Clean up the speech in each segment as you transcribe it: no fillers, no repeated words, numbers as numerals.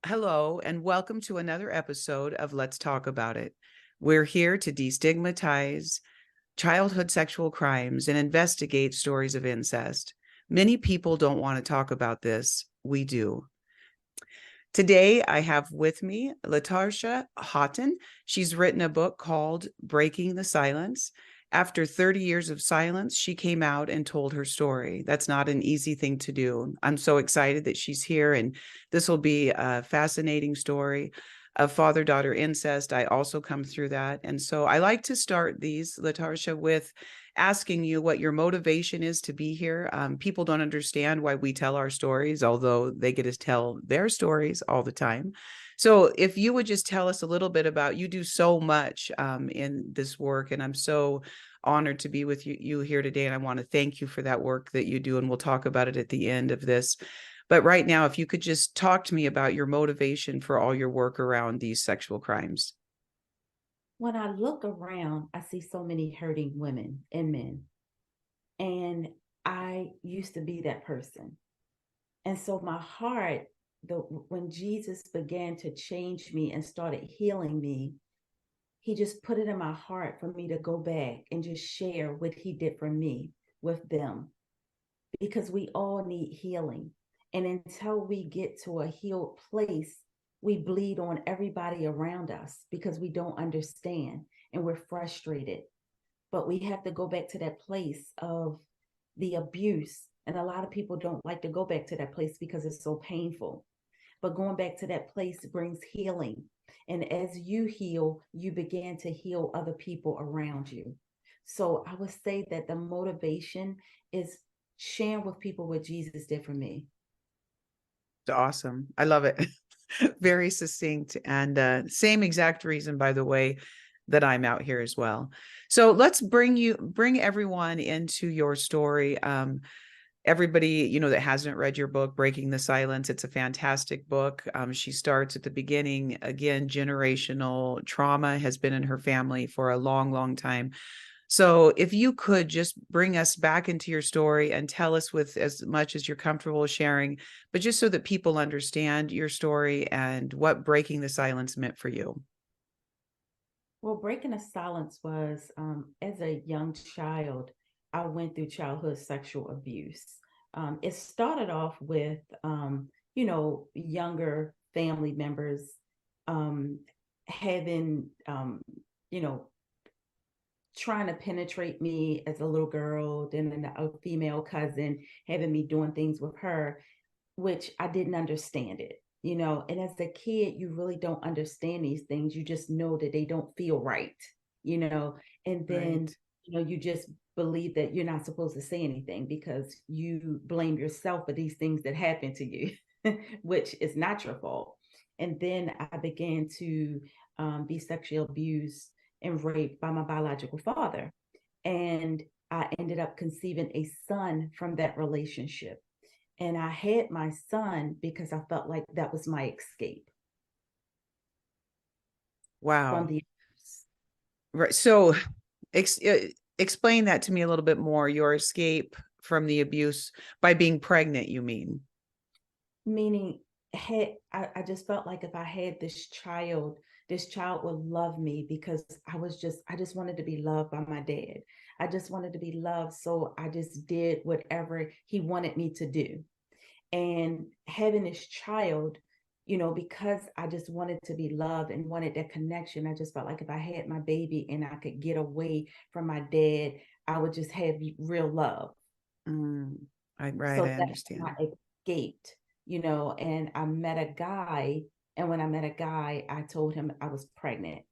Hello, and welcome to another episode of Let's Talk About It. We're here to destigmatize childhood sexual crimes and investigate stories of incest. Many people don't want to talk about this. We do. Today, I have with me Latarsha Haughton. She's written a book called Breaking the Silence. After 30 years of silence, she came out and told her story. That's not an easy thing to do. I'm so excited that she's here, and this will be a fascinating story of father-daughter incest. I also come through that. And so I like to start these, Latarsha, with asking you what your motivation is to be here. People don't understand why we tell our stories, although they get to tell their stories all the time. So if you would just tell us a little bit about, you do so much in this work, and I'm so honored to be with you here today. And I want to thank you for that work that you do. And we'll talk about it at the end of this. But right now, if you could just talk to me about your motivation for all your work around these sexual crimes. When I look around, I see so many hurting women and men. And I used to be that person. And so my heart, when Jesus began to change me and started healing me, he just put it in my heart for me to go back and just share what he did for me with them. Because we all need healing. And until we get to a healed place, we bleed on everybody around us because we don't understand and we're frustrated. But we have to go back to that place of the abuse. And a lot of people don't like to go back to that place because it's so painful. But going back to that place brings healing. And as you heal, you begin to heal other people around you. So I would say that the motivation is sharing with people what Jesus did for me. Awesome. I love it. Very succinct, and same exact reason, by the way, that I'm out here as well. So let's bring everyone into your story. Everybody, that hasn't read your book, Breaking the Silence, it's a fantastic book. She starts at the beginning. Again, generational trauma has been in her family for a long, long time. So if you could just bring us back into your story and tell us with as much as you're comfortable sharing, but just so that people understand your story and what breaking the silence meant for you. Well, breaking the silence was as a young child, I went through childhood sexual abuse. It started off with, younger family members um, having, you know, trying to penetrate me as a little girl, then a female cousin having me doing things with her, which I didn't understand it. And as a kid, you really don't understand these things. You just know that they don't feel right, you know, and then, Right. you just believe that you're not supposed to say anything because you blame yourself for these things that happen to you, which is not your fault. And then I began to be sexually abused and raped by my biological father. And I ended up conceiving a son from that relationship. And I had my son because I felt like that was my escape from Wow. the abuse. Right. So ex explain that to me a little bit more. Your escape from the abuse by being pregnant, you mean? Meaning, I just felt like if I had this child would love me because I just wanted to be loved by my dad. I just wanted to be loved. So I just did whatever he wanted me to do. And having this child, because I just wanted to be loved and wanted that connection, I just felt like if I had my baby and I could get away from my dad, I would just have real love. Mm, right. So I that's when understand. I escaped, and I met a guy. And when I met a guy, I told him I was pregnant.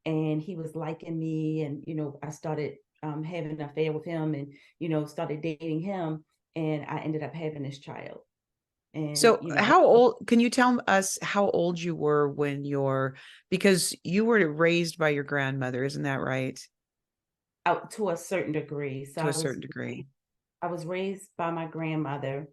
And he was liking me. And, I started having an affair with him and, started dating him. And I ended up having this child. And, So how old, can you tell us how old you were when because you were raised by your grandmother, isn't that right? out to a certain degree. So To a certain degree. I was raised by my grandmother,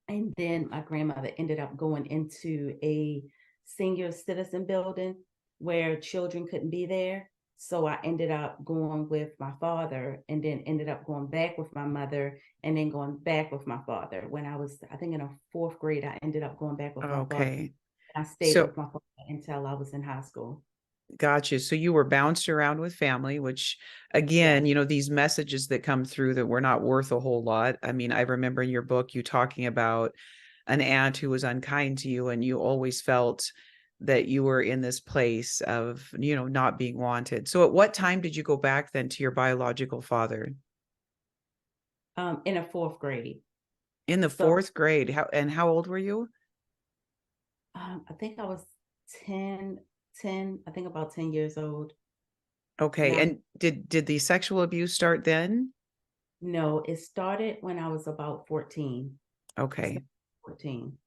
and then my grandmother ended up going into a senior citizen building where children couldn't be there. So I ended up going with my father and then ended up going back with my mother and then going back with my father. When I was, I think, in a fourth grade, I ended up going back with my father. Okay. I stayed So with my father until I was in high school. gotcha. So you were bounced around with family, which Yes. again, these messages that come through that were not worth a whole lot. I mean, I remember in your book you talking about an aunt who was unkind to you, and you always felt that you were in this place of, not being wanted. So at what time did you go back then to your biological father? In a fourth grade. In the So fourth grade. How old were you? I think I was 10, 10. I think about 10 years old. Okay. Now, And did the sexual abuse start then? no, it started when I was about 14. It Okay. started at 14.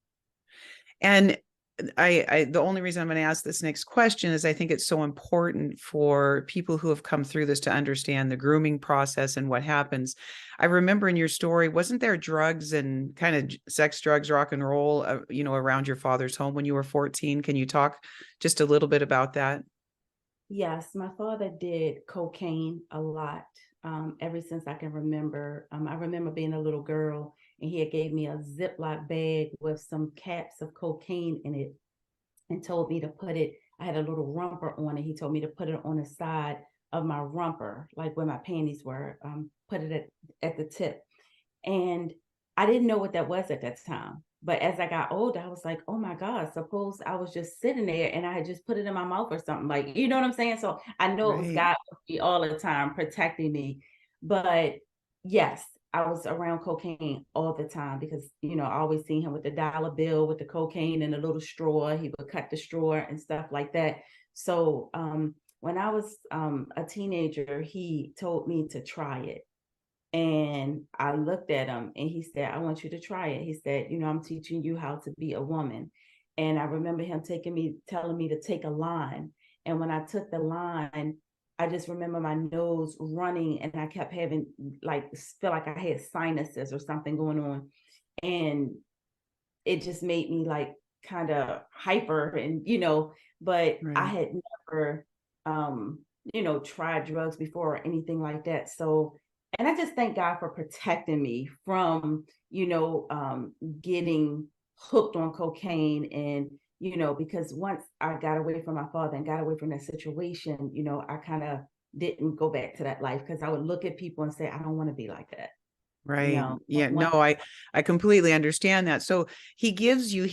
And the only reason I'm going to ask this next question is I think it's so important for people who have come through this to understand the grooming process and what happens. I remember in your story, wasn't there drugs and kind of sex, drugs, rock and roll, around your father's home when you were 14? Can you talk just a little bit about that? Yes, my father did cocaine a lot, ever since I can remember. I remember being a little girl and he had gave me a Ziploc bag with some caps of cocaine in it and told me to put it. I had a little romper on it. He told me to put it on the side of my romper, like where my panties were. Put it at the tip. And I didn't know what that was at that time. But as I got older, I was like, oh my God, suppose I was just sitting there and I had just put it in my mouth or something. Like, you know what I'm saying? So I know it was Right. God with me all the time protecting me. But yes, I was around cocaine all the time because, I always seen him with the dollar bill with the cocaine and a little straw. He would cut the straw and stuff like that. So when I was a teenager, he told me to try it. And I looked at him and he said, I want you to try it. He said, I'm teaching you how to be a woman. And I remember him telling me to take a line. And when I took the line, I just remember my nose running and I kept having feel like I had sinuses or something going on. And it just made me like kind of hyper and but I Right. had never tried drugs before or anything like that. So and I just thank God for protecting me from getting hooked on cocaine. And because once I got away from my father and got away from that situation, I kind of didn't go back to that life because I would look at people and say, I don't want to be like that. Right. Don't Yeah. No, want. I completely understand that. So he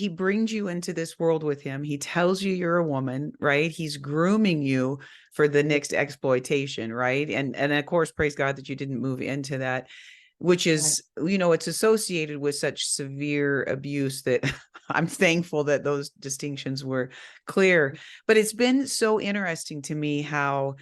brings you into this world with him. He tells you you're a woman, right? He's grooming you for the next exploitation, right? And of course, praise God that you didn't move into that, which Right. is, it's associated with such severe abuse that I'm thankful that those distinctions were clear. But it's been so interesting to me how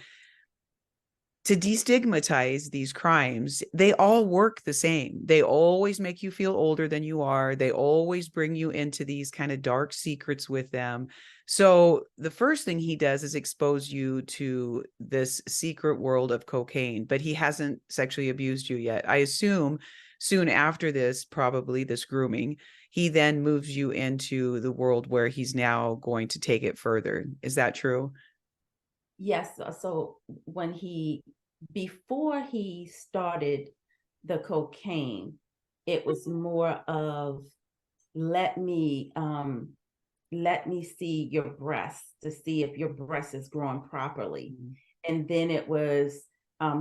to destigmatize these crimes, they all work the same. They always make you feel older than you are. They always bring you into these kind of dark secrets with them. So the first thing he does is expose you to this secret world of cocaine, but he hasn't sexually abused you yet. I assume soon after this, probably this grooming, he then moves you into the world where he's now going to take it further. Is that true? Yes. So when before he started the cocaine, it was more of let me um let me see your breasts to see if your breast is growing properly. Mm. And then it was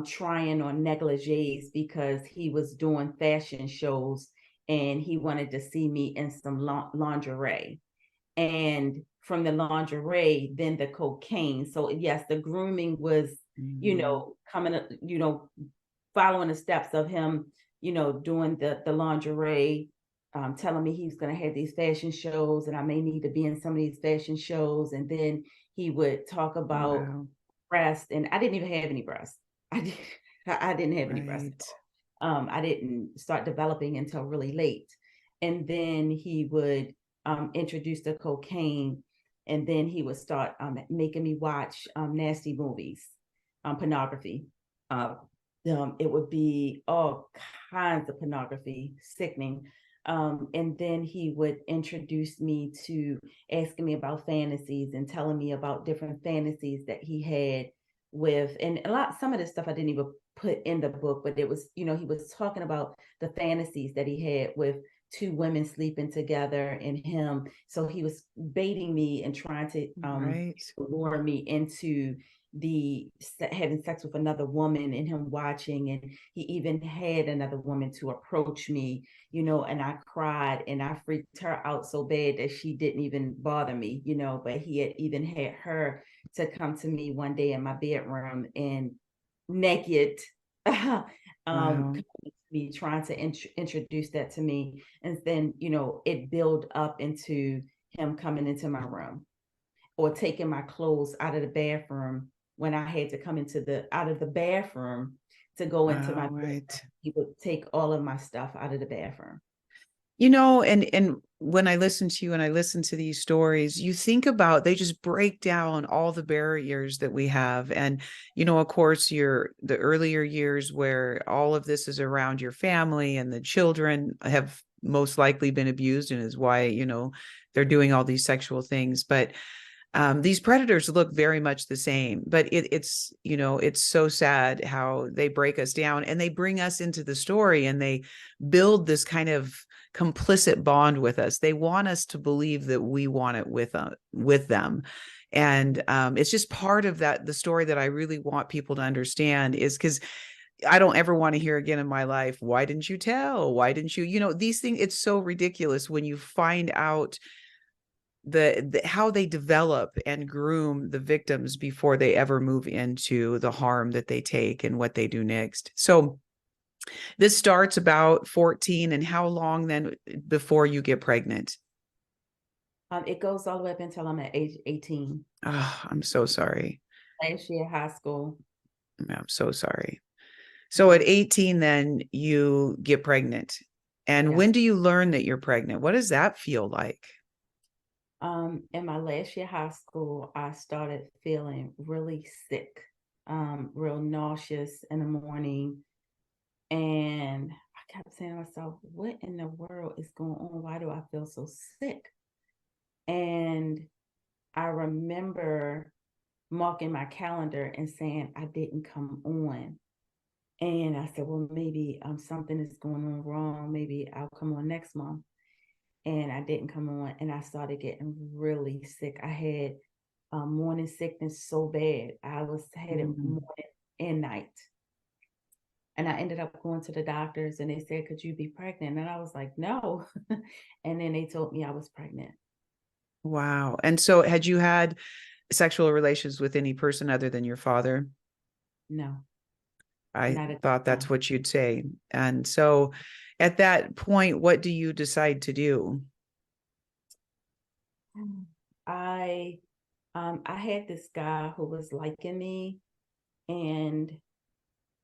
trying on negligees because he was doing fashion shows and he wanted to see me in some lingerie. And from the lingerie, then the cocaine. So yes, the grooming was, Mhm. coming, following the steps of him, doing the lingerie, telling me he was going to have these fashion shows and I may need to be in some of these fashion shows. And then he would talk about Wow. breast, and I didn't even have any breasts. I did, I didn't have any breasts at Right. all. I didn't start developing until really late. And then he would introduce the cocaine, and then he would start making me watch nasty movies, pornography. Uh, it would be all kinds of pornography, sickening. And then he would introduce me to asking me about fantasies and telling me about different fantasies that he had with, and some of this stuff I didn't even put in the book, but it was, he was talking about the fantasies that he had with two women sleeping together and him. So he was baiting me and trying to Right. lure me into the having sex with another woman and him watching. And he even had another woman to approach me, and I cried and I freaked her out so bad that she didn't even bother me, but he had even had her to come to me one day in my bedroom and naked Wow. me trying to introduce that to me. And then, it built up into him coming into my room or taking my clothes out of the bathroom when I had to come out of the bathroom to go into my Wow. bedroom. Right. He would take all of my stuff out of the bathroom. And when I listen to you and I listen to these stories, you think about, they just break down all the barriers that we have. And, of course, the earlier years where all of this is around your family and the children have most likely been abused and is why, they're doing all these sexual things. But these predators look very much the same, but it's so sad how they break us down and they bring us into the story and they build this kind of complicit bond with us. They want us to believe that we want it with them. And it's just part of the story that I really want people to understand, is because I don't ever want to hear again in my life, why didn't you tell? Why didn't you, these things, it's so ridiculous when you find out how they develop and groom the victims before they ever move into the harm that they take and what they do next. So this starts about 14, and how long then before you get pregnant? It goes all the way up until I'm at age 18. Oh, I'm so sorry. Last year, high school. I'm so sorry. So at Mhm. 18, then you get pregnant. And when Yes. do you learn that you're pregnant? What does that feel like? In my last year high school, I started feeling really sick, real nauseous in the morning. And I kept saying to myself, what in the world is going on? Why do I feel so sick? And I remember marking my calendar and saying I didn't come on. And I said, well, maybe something is going on wrong. Maybe I'll come on next month. And I didn't come on, and I started getting really sick. I had morning sickness so bad. Had it Mm. morning and night. And I ended up going to the doctors and they said, could you be pregnant? And I was like, no. And then they told me I was pregnant. Wow. And so had you had sexual relations with any person other than your father? No, I not at thought the that's time. what you'd say. And so at that point, what do you decide to do? I I had this guy who was liking me, and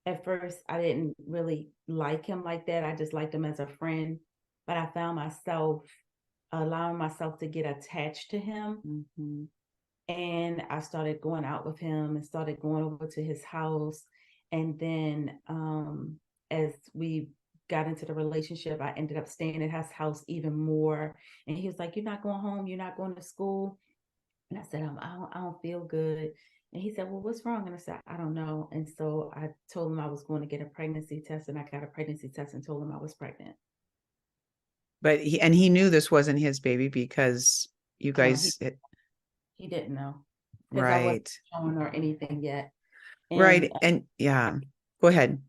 at first I didn't really like him like that. I just liked him as a friend, but I found myself allowing myself to get attached to him. Mhm. And I started going out with him and started going over to his house. And then as we got into the relationship, I ended up staying at his house even more. And he was like, you're not going home, you're not going to school. And I said, I don't feel good. And he said, well, what's wrong? And I said, I don't know. And so I told him I was going to get a pregnancy test, and I got a pregnancy test and told him I was pregnant. But he knew this wasn't his baby because you No, guys, he didn't know because I wasn't right, showing or anything yet. And right. And yeah, go ahead.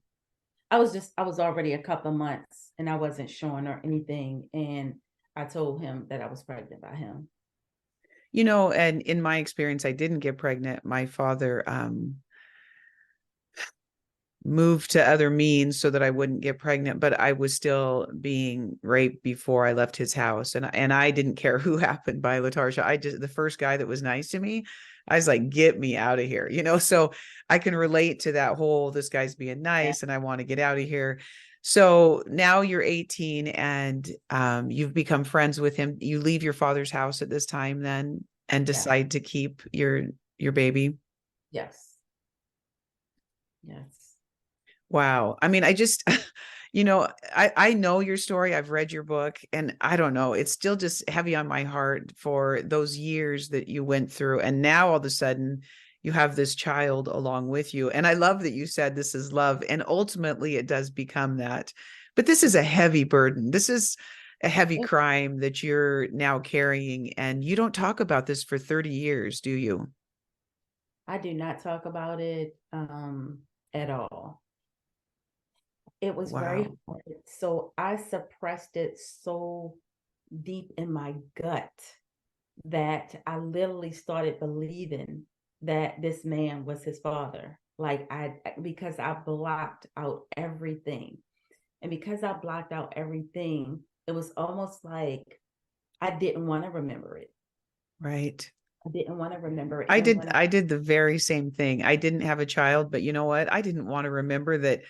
I was already a couple of months and I wasn't showing her anything. And I told him that I was pregnant by him. And in my experience, I didn't get pregnant. My father, moved to other means so that I wouldn't get pregnant, but I was still being raped before I left his house. And I didn't care who happened by Latarsha. The first guy that was nice to me, I was like, get me out of here, so I can relate to that whole, this guy's being Yeah. nice and I want to get out of here. So now you're 18 and you've become friends with him. You leave your father's house at this time then and Yes. decide to keep your baby. Yes. Yes. Wow. I mean, I just, I know your story. I've read your book and I don't know, it's still just heavy on my heart for those years that you went through. And now all of a sudden you have this child along with you. And I love that you said this is love. And ultimately it does become that. But this is a heavy burden. This is, a heavy crime that you're now carrying, and you don't talk about this for 30 years, do you? I do not talk about it at all. It was very Wow. hard. So I suppressed it so deep in my gut that I literally started believing that this man was his father. Like because I blocked out everything. And because I blocked out everything, it was almost like I didn't want to remember it. Right. I didn't want to remember it. I And did when I, I did the very same thing. I didn't have a child, but you know what? I didn't want to remember that,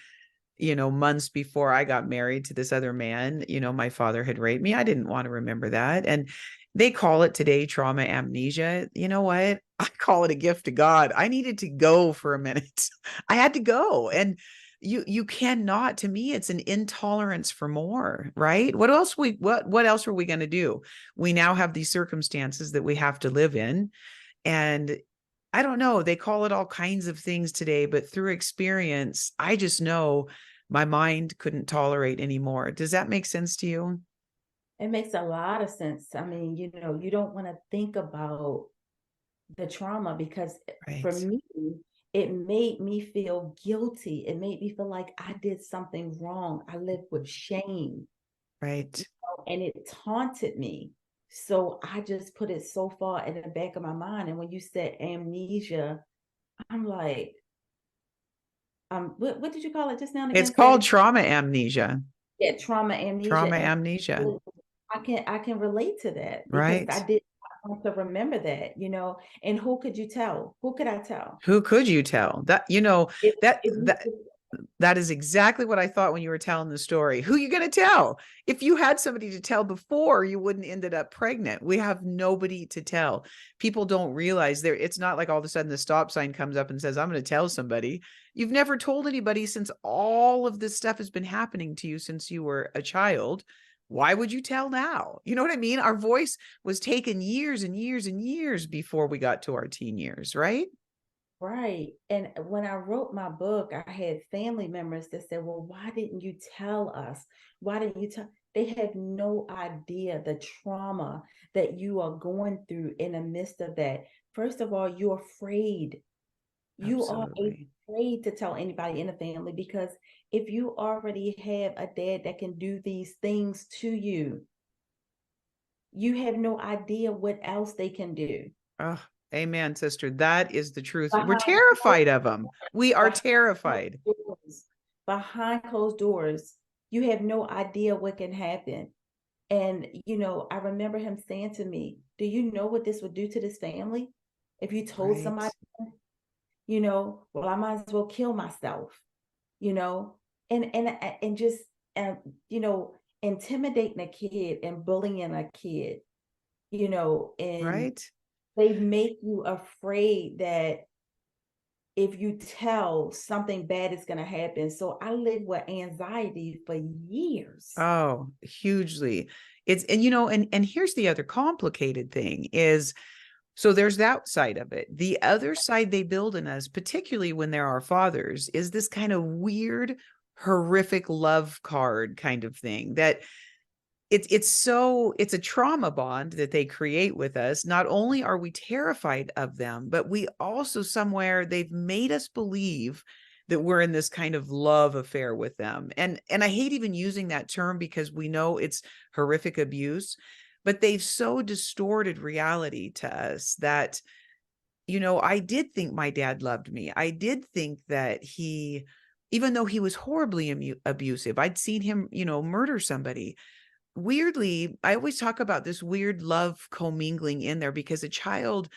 months before I got married to this other man, my father had raped me. I didn't want to remember that. And they call it today trauma amnesia. You know what? I call it a gift to God. I needed to go for a minute. I had to go. And you cannot, to me, it's an intolerance for more, right? What else are we going to do? We now have these circumstances that we have to live in. And I don't know, they call it all kinds of things today, but through experience, I just know my mind couldn't tolerate anymore. Does that make sense to you? it makes a lot of sense. I mean, you don't want to think about the trauma because for Right. me, it made me feel guilty. It made me feel like I did something wrong. I lived with shame, Right. and it taunted me. So I just put it so far in the back of my mind. And when you said amnesia, I'm like, what did you call it just now and It's again? Say it called again. trauma amnesia. Yeah, trauma amnesia. Trauma And amnesia. I can relate to that because I Right. did not want to remember that, and who could you tell? Who could I tell? Who could you tell? That, If that if you that that is exactly what I thought when you were telling the story. Who are you going to tell? If you had somebody to tell before, you wouldn't ended up pregnant. We have nobody to tell. People don't realize there. It's not like all of a sudden the stop sign comes up and says, "I'm going to tell somebody." You've never told anybody since all of this stuff has been happening to you since you were a child. Why would you tell now? You know what I mean? Our voice was taken years and years and years before we got to our teen years, right? Right. And when I wrote my book, I had family members that said, well, why didn't you tell us? Why didn't you tell? They have no idea the trauma that you are going through in the midst of that. First of all, you're afraid. You are Absolutely. afraid to tell anybody in the family because if you already have a dad that can do these things to you, you have no idea what else they can do. Oh, amen, sister. That is the truth. We're Behind terrified of them. We are behind closed terrified. doors, behind closed doors, you have no idea what can happen. And I remember him saying to me, "Do you know what this would do to this family? If you told Right. somebody, well, I might as well kill myself, you know, and just uh, you know, intimidating a kid and bullying a kid, and Right. they make you afraid that if you tell something bad is going to happen. So I lived with anxiety for years. Oh, hugely. It's and and here's the other complicated thing is so there's that side of it. The other side they build in us, particularly when there are fathers, is this kind of weird, horrific love card kind of thing that it's a trauma bond that they create with us. Not only are we terrified of them, but we also somewhere they've made us believe that we're in this kind of love affair with them. And I hate even using that term because we know it's horrific abuse, but they've so distorted reality to us that I did think my dad loved me. I did think that he, even though he was horribly abusive, I'd seen him, murder somebody. Weirdly, I always talk about this weird love commingling in there because a child,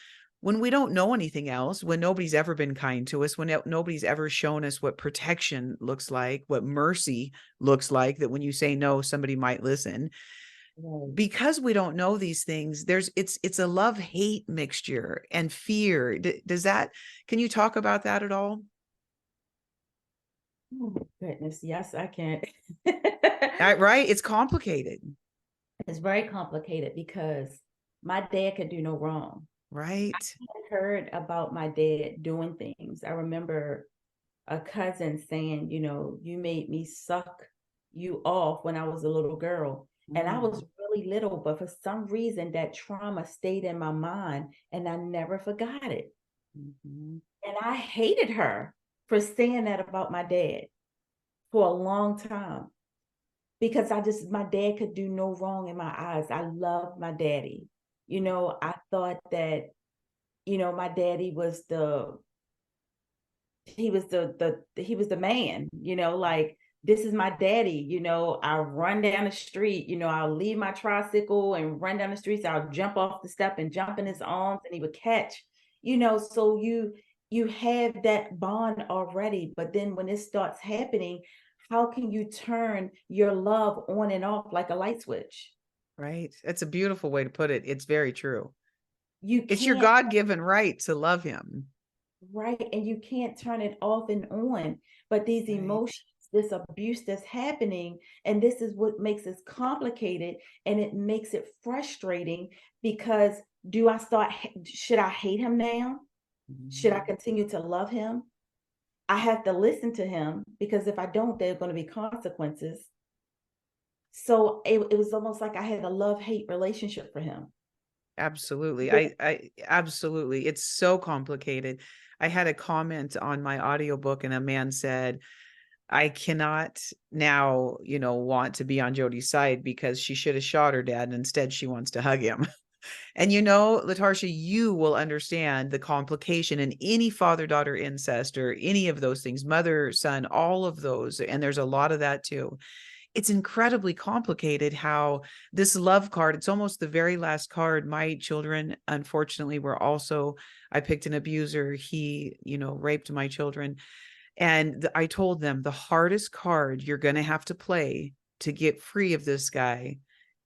when we don't know anything else, when nobody's ever been kind to us, when nobody's ever shown us what protection looks like, what mercy looks like, that when you say no, somebody might listen. Right. Because we don't know these things, it's a love hate mixture and fear. Does that, can you talk about that at all? Oh my goodness. Yes, I can. Right? It's complicated, It's very complicated because my dad could do no wrong. right? I heard about my dad doing things. I remember a cousin saying, you made me suck you off when I was a little girl. And I Mm, was really little, but for some reason that trauma stayed in my mind and I never forgot it. mhm. And I hated her for saying that about my dad for a long time because my dad could do no wrong in my eyes. I loved my daddy. I thought that, my daddy was he was the man, like this is my daddy, I'll run down the street, I'll leave my tricycle and run down the streets, I'll jump off the step and jump in his arms and he would catch, so you have that bond already, but then when it starts happening, how can you turn your love on and off like a light switch? Right. That's a beautiful way to put it. It's very true. You It's your can't. God-given right to love him. Right. And you can't turn it off and on. But these Right. emotions, this abuse that's happening, and this is what makes it complicated and it makes it frustrating because should I hate him now? Should I Mhm. continue to love him? I have to listen to him because if I don't, there are going to be consequences. So it was almost like I had a love-hate relationship for him. Absolutely. This- I absolutely. It's so complicated. I had a comment on my audiobook and a man said, I cannot now, want to be on Jody's side because she should have shot her dad and instead she wants to hug him. And Latarsha, you will understand the complication in any father-daughter incest or any of those things, mother, son, all of those. And there's a lot of that too. It's incredibly complicated how this love card, it's almost the very last card. My children, unfortunately, I picked an abuser. He, raped my children. And I told them the hardest card you're going to have to play to get free of this guy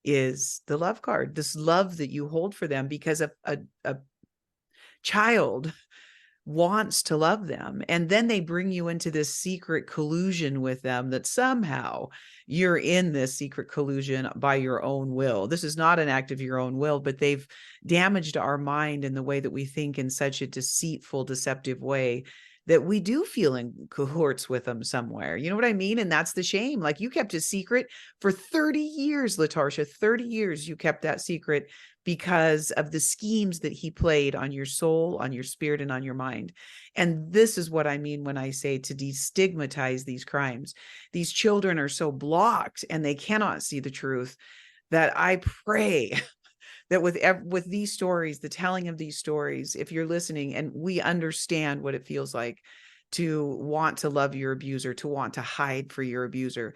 is the love card, this love that you hold for them, because a child wants to love them. And then they bring you into this secret collusion with them that somehow you're in this secret collusion by your own will. This is not an act of your own will, but they've damaged our mind in the way that we think in such a deceitful, deceptive way that we do feel in cohorts with them somewhere. You know what I mean? And that's the shame. Like you kept a secret for 30 years, Latarsha, 30 years you kept that secret because of the schemes that he played on your soul, on your spirit, and on your mind. And this is what I mean when I say to destigmatize these crimes. These children are so blocked and they cannot see the truth that I pray that with these stories, the telling of these stories, if you're listening and we understand what it feels like to want to love your abuser, to want to hide for your abuser,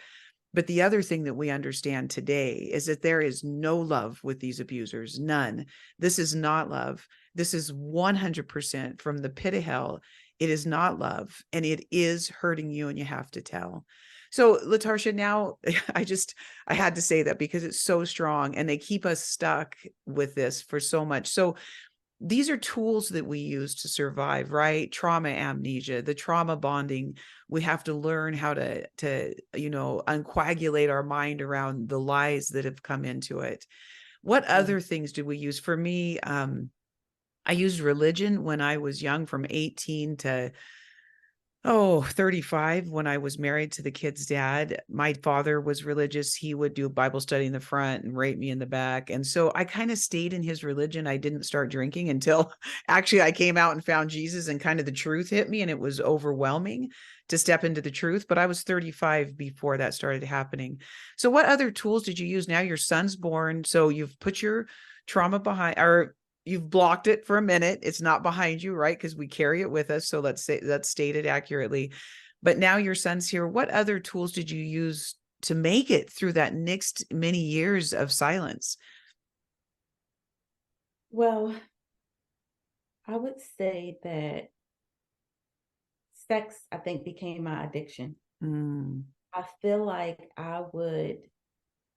but the other thing that we understand today is that there is no love with these abusers, none. This is not love. This is 100% from the pit of hell. It is not love, and it is hurting you, and you have to tell. So, Latarsha, now I had to say that because it's so strong, and they keep us stuck with this for so much. So, these are tools that we use to survive, right? Trauma amnesia, the trauma bonding. We have to learn how to uncoagulate our mind around the lies that have come into it. What Yeah. other things do we use? For me, I used religion when I was young, from 18 to 35, when I was married to the kid's dad. My father was religious. He would do Bible study in the front and rape me in the back. And so I kind of stayed in his religion. I didn't start drinking until actually I came out and found Jesus, and kind of the truth hit me, and it was overwhelming to step into the truth. But I was 35 before that started happening. So what other tools did you use? Now your son's born, so you've put your trauma behind, or you've blocked it for a minute. It's not behind you, right? Because we carry it with us. So let's state it accurately. But now your son's here. What other tools did you use to make it through that next many years of silence? Well, I would say that sex, I think, became my addiction. Mm, I feel like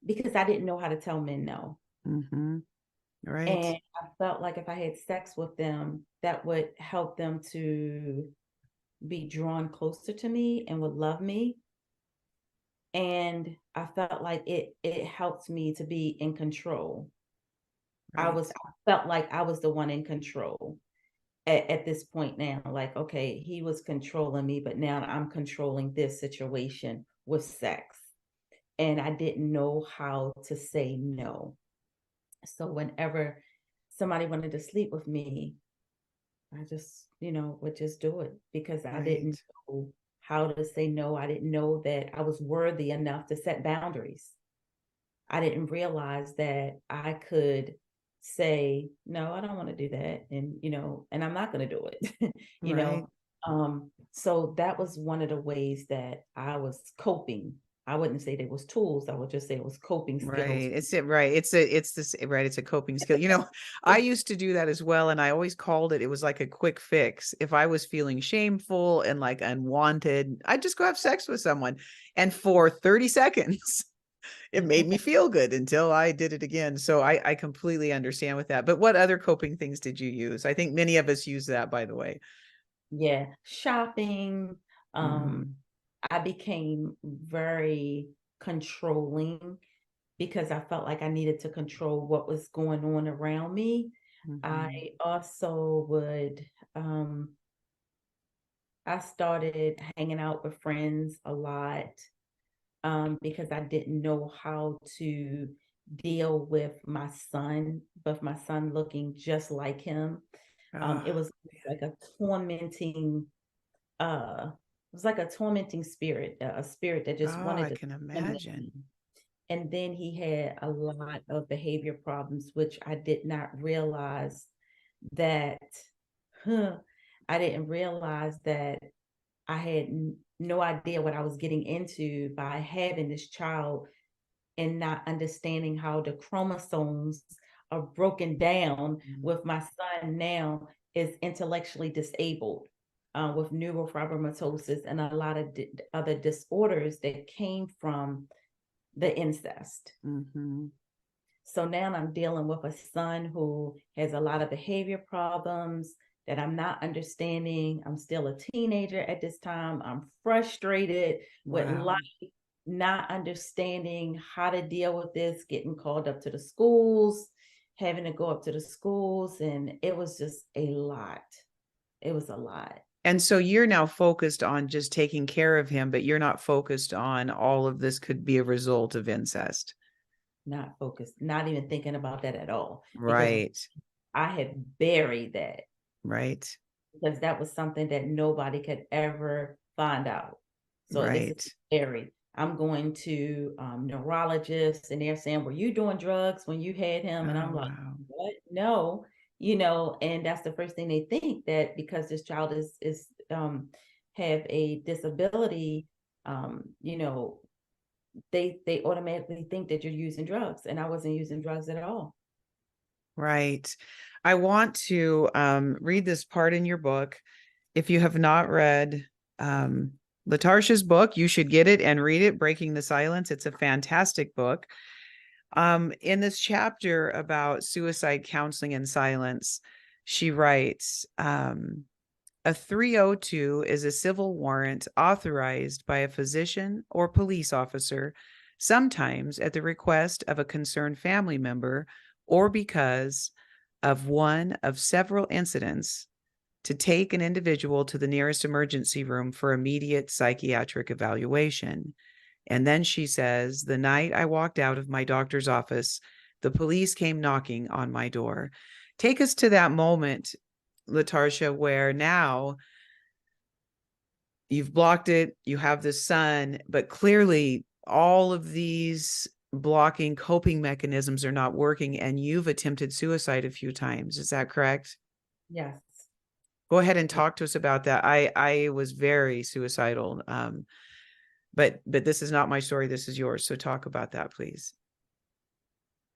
because I didn't know how to tell men no. mm-hmm. Right. And I felt like if I had sex with them, that would help them to be drawn closer to me and would love me. And I felt like it helped me to be in control. Right. I felt like I was the one in control at this point now. Like, okay, he was controlling me, but now I'm controlling this situation with sex. and I didn't know how to say no. So whenever somebody wanted to sleep with me, I just, would just do it because I didn't Right. know how to say no. I didn't know that I was worthy enough to set boundaries. I didn't realize that I could say, no, I don't want to do that. And I'm not going to do it, you Right. know. So that was one of the ways that I was coping. I wouldn't say there was tools. I would just say it was coping skills. Right. Right. It's this right. It's a coping skill. I used to do that as well. And I always called it was like a quick fix. If I was feeling shameful and like unwanted, I'd just go have sex with someone. And for 30 seconds, it made me feel good until I did it again. So I completely understand with that. But what other coping things did you use? I think many of us use that, by the way. Yeah, shopping. Mm-hmm. I became very controlling because I felt like I needed to control what was going on around me. I Mm-hmm. also would, um, I started hanging out with friends a lot, because I didn't know how to deal with my son looking just like him. Oh, It was like a tormenting, uh, it was like a tormenting spirit, a spirit that just oh, wanted I to can torment me. imagine. And then he had a lot of behavior problems, which I did not realize that, huh, I didn't realize that I had no idea what I was getting into by having this child and not understanding how the chromosomes are broken down. Mm. With my son now is intellectually disabled, with neurofibromatosis and a lot of other disorders that came from the incest. Mhm. So now I'm dealing with a son who has a lot of behavior problems that I'm not understanding. I'm still a teenager at this time. I'm frustrated with life, Wow. not understanding how to deal with this, getting called up to the schools, having to go up to the schools. And it was just a lot. It was a lot. And so you're now focused on just taking care of him, but you're not focused on all of this could be a result of incest. Not focused, not even thinking about that at all, because Right. I had buried that, Right. because that was something that nobody could ever find out. So this is Right. scary. I'm going to, neurologists, and they're saying, "Were you doing drugs when you had him?" And Oh, I'm like, wow. "What? No." And that's the first thing they think, that because this child is have a disability, they automatically think that you're using drugs, and I wasn't using drugs at all. Right. I want to read this part in your book. If you have not read um, Latarsha's book, you should get it and read it, Breaking the Silence. It's a fantastic book. In this chapter about suicide counseling and silence, she writes, a 302 is a civil warrant authorized by a physician or police officer, sometimes at the request of a concerned family member or because of one of several incidents, to take an individual to the nearest emergency room for immediate psychiatric evaluation. And then she says, the night I walked out of my doctor's office, the police came knocking on my door. Take us to that moment, Latarsha, where now you've blocked it, you have the son, but clearly all of these blocking coping mechanisms are not working, and you've attempted suicide a few times. Is that correct? Yes. Go ahead and talk to us about that. I was very suicidal. But this is not my story. This is yours. So talk about that, please.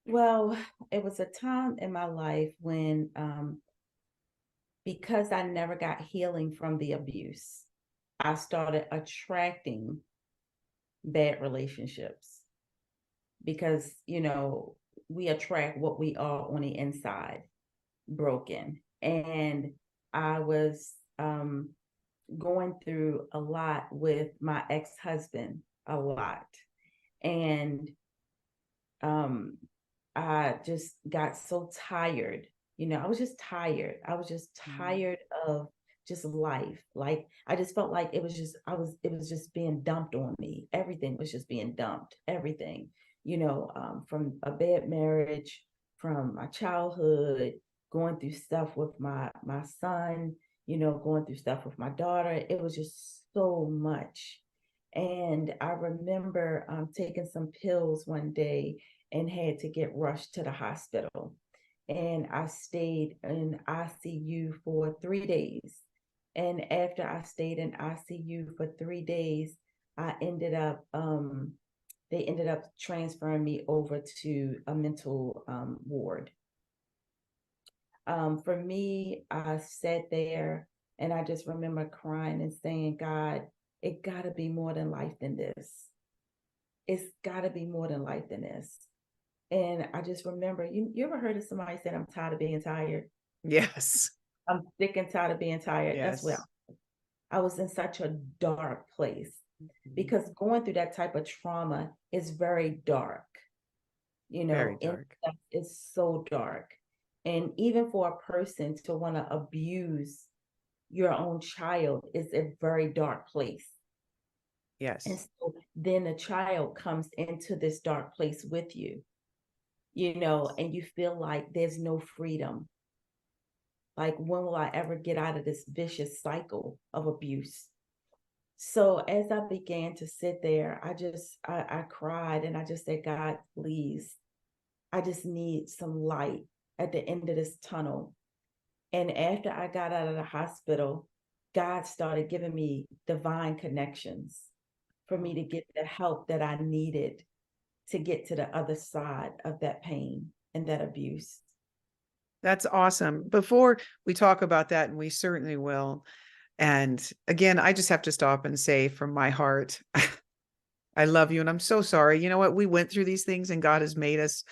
Well, it was a time in my life when, because I never got healing from the abuse, I started attracting bad relationships, because, we attract what we are on the inside, broken. And I was, going through a lot with my ex-husband, a lot. And um I just got so tired. I was just tired. I was just Mm. tired of just life. Like I just felt like it was just being dumped on me. Everything was just being dumped. Everything, from a bad marriage, from my childhood, going through stuff with my son, going through stuff with my daughter. It was just so much. And I remember taking some pills one day and had to get rushed to the hospital. And I stayed in ICU for 3 days. And after I stayed in ICU for 3 days, I ended up, they ended up transferring me over to a mental ward. For me, I sat there and I just remember crying and saying, God, it got to be more than life than this. It's got to be more than life than this. And I just remember, you ever heard of somebody said, I'm tired of being tired? Yes. I'm sick and tired of being tired. That's where Yes. I was in such a dark place Mhm. because going through that type of trauma is very dark. Very And dark. it's so dark. And even for a person to want to abuse your own child is a very dark place. And Yes. so then the child comes into this dark place with you, and you feel like there's no freedom. Like, when will I ever get out of this vicious cycle of abuse? So as I began to sit there, I cried and I just said, God, please, I just need some light at the end of this tunnel. And after I got out of the hospital, God started giving me divine connections for me to get the help that I needed to get to the other side of that pain and that abuse. That's awesome. Before we talk about that, and we certainly will. And again, I just have to stop and say from my heart, I love you and I'm so sorry. You know what? We went through these things and God has made us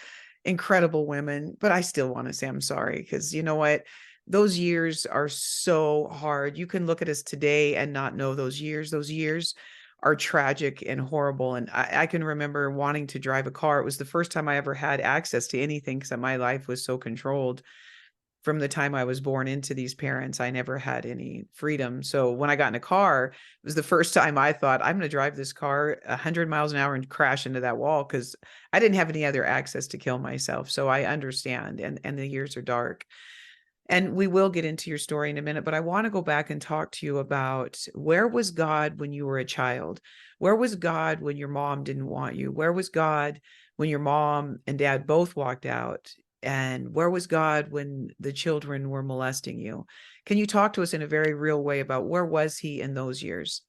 incredible women, but I still want to say I'm sorry because you know what? Those years are so hard. You can look at us today and not know those years. Those years are tragic and horrible. And I can remember wanting to drive a car. It was the first time I ever had access to anything because my life was so controlled from the time I was born into these parents. I never had any freedom. So when I got in a car, it was the first time I thought, I'm going to drive this car 100 miles an hour and crash into that wall because I didn't have any other access to kill myself. So I understand. And the years are dark. And we will get into your story in a minute, but I want to go back and talk to you about where was God when you were a child? Where was God when your mom didn't want you? Where was God when your mom and dad both walked out? And where was God when the children were molesting you? Can you talk to us in a very real way about where was he in those years?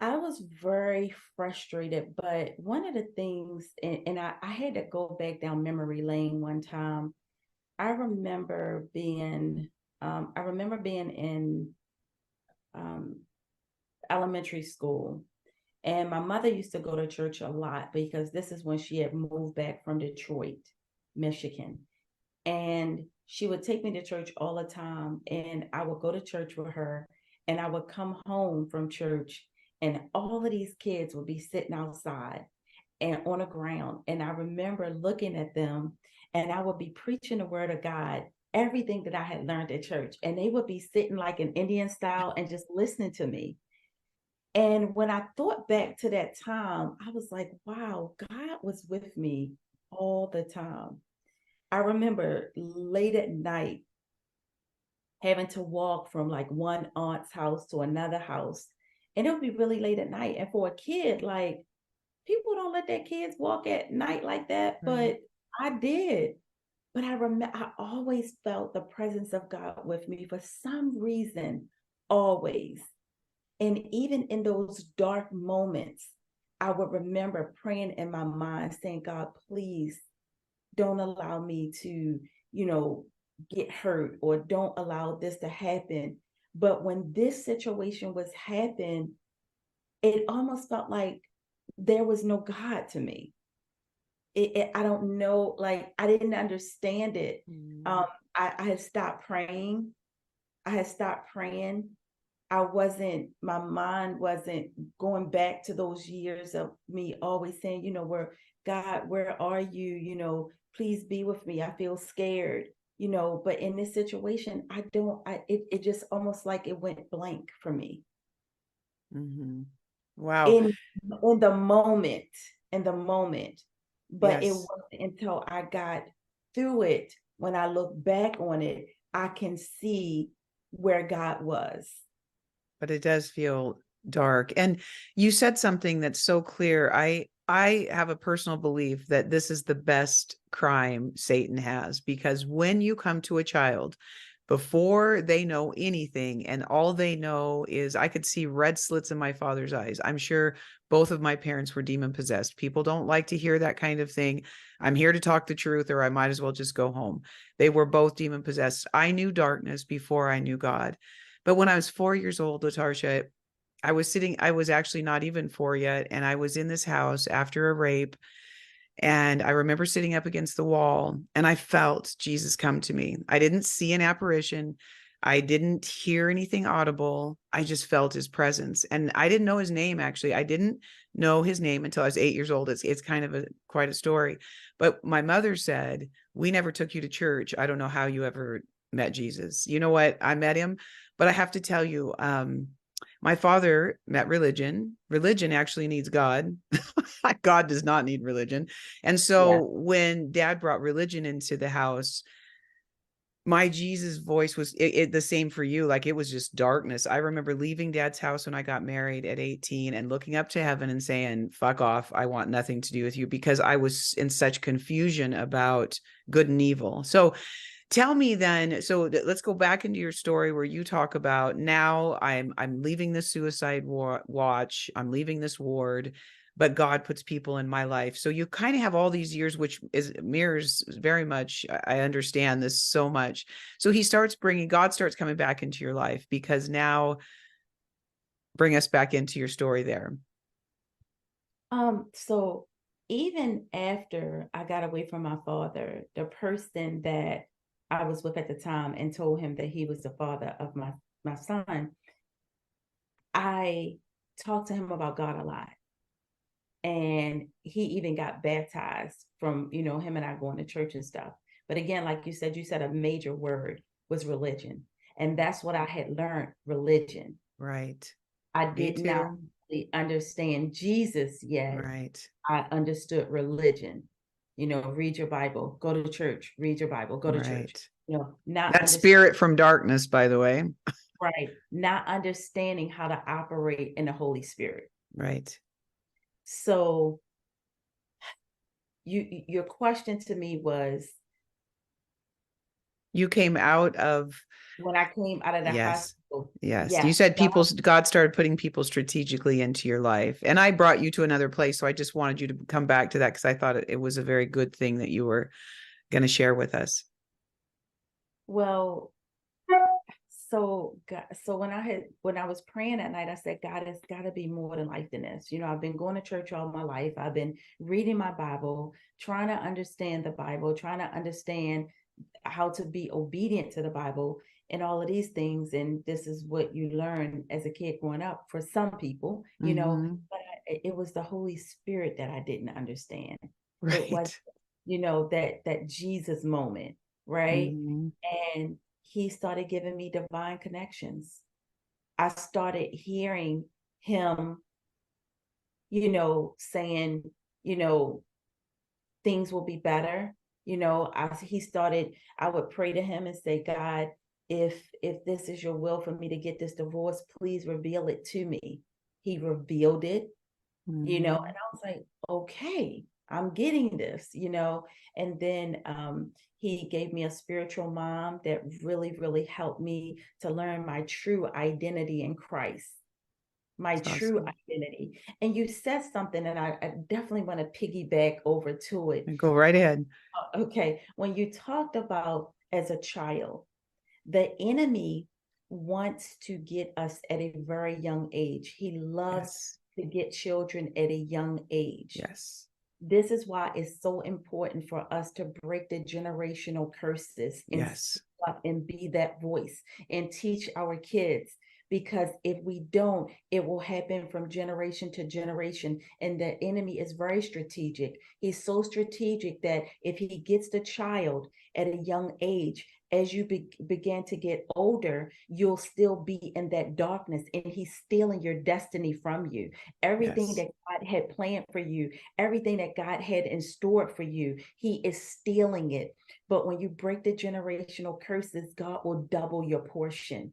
I was very frustrated, but one of the things, and I had to go back down memory lane one time. I remember being, I remember being in um, elementary school, and my mother used to go to church a lot because this is when she had moved back from Detroit, Michigan. And she would take me to church all the time. And I would go to church with her. And I would come home from church. And all of these kids would be sitting outside and on the ground. And I remember looking at them and I would be preaching the word of God, everything that I had learned at church. And they would be sitting like an Indian style and just listening to me. And when I thought back to that time, I was like, wow, God was with me all the time. I remember late at night having to walk from like one aunt's house to another house. And it would be really late at night. And for a kid, like people don't let their kids walk at night like that, Right. but I did. But I always felt the presence of God with me for some reason, always. And even in those dark moments, I would remember praying in my mind, saying, God, please don't allow me to, you know, get hurt or don't allow this to happen. But when this situation was happening, it almost felt like there was no God to me. I don't know, like I didn't understand it. Mm. Um, I had stopped praying. I had stopped praying. I wasn't, my mind wasn't going back to those years of me always saying, where God, where are you? Please be with me. I feel scared. But in this situation, it just almost like it went blank for me Hmm. Wow. in in the moment, in the moment. But it Yes. wasn't until I got through it, when I look back on it, I can see where God was. But it does feel dark. And you said something that's so clear. I have a personal belief that this is the best crime Satan has, because when you come to a child before they know anything and all they know is, I could see red slits in my father's eyes. I'm sure both of my parents were demon possessed. People don't like to hear that kind of thing. I'm here to talk the truth, or I might as well just go home. They were both demon possessed. I knew darkness before I knew God. But when I was 4 years old, Latarsha, I was actually not even four yet. And I was in this house after a rape. And I remember sitting up against the wall and I felt Jesus come to me. I didn't see an apparition. I didn't hear anything audible. I just felt his presence. And I didn't know his name, actually. I didn't know his name until I was 8 years old. It's kind of quite a story. But my mother said, "We never took you to church. I don't know how you ever met Jesus." You know what? I met him, but I have to tell you, my father met religion. Religion actually needs God. God does not need religion. And Yeah. so when dad brought religion into the house, my Jesus voice was the same for you. Like, it was just darkness. I remember leaving dad's house when I got married at 18 and looking up to heaven and saying, "Fuck off. I want nothing to do with you," because I was in such confusion about good and evil. So tell me then, so let's go back into your story where you talk about, now I'm leaving the suicide watch, I'm leaving this ward, but God puts people in my life. So you kind of have all these years, which is mirrors very much. I understand this so much. So God starts coming back into your life, because now, bring us back into your story there. So even after I got away from my father, the person that I was with at the time and told him that he was the father of my son, I talked to him about God a lot. And he even got baptized from, him and I going to church and stuff. But again, like you said a major word was religion. And that's what I had learned, religion. Right. I Me did not too. really understand Jesus yet. Right. I understood religion. Read your Bible, go to church, read your Bible, go to church. Right. Not That understand, spirit from darkness, by the way. right, not understanding how to operate in the Holy Spirit. Right. So your question to me was, You came out of, when I came out of the yes. hospital, Yes. You yes, said God, God started putting people strategically into your life. And I brought you to another place. So I just wanted you to come back to that, because I thought it was a very good thing that you were going to share with us. well, so when I was praying at night, I said, God, it's got to be more than life than this. I've been going to church all my life. I've been reading my Bible, trying to understand the Bible, trying to understand how to be obedient to the Bible and all of these things. And this is what you learn as a kid growing up for some people, Mm-hmm. but it was the Holy Spirit that I didn't understand. It was, Right. that Jesus moment, right? Mm-hmm. And he started giving me divine connections. I started hearing him, saying, you know, things will be better. I would pray to him and say, God, if this is your will for me to get this divorce, please reveal it to me. He revealed it, and I Mm-hmm. was like, okay, I'm getting this, and then he gave me a spiritual mom that really, really helped me to learn my true identity in Christ, my That's true awesome. identity. And you said something, and I definitely want to piggyback over to it. Go right ahead. Okay, when you talked about as a child, the enemy wants to get us at a very young age. He loves Yes. to get children at a young age. Yes. This is why it's so important for us to break the generational curses and Yes. speak up and be that voice and teach our kids. Because if we don't, it will happen from generation to generation. And the enemy is very strategic. He's so strategic that if he gets the child at a young age. As you begin to get older, you'll still be in that darkness, and he's stealing your destiny from you. Everything Yes. that God had planned for you, everything that God had in store for you, he is stealing it. But when you break the generational curses, God will double your portion.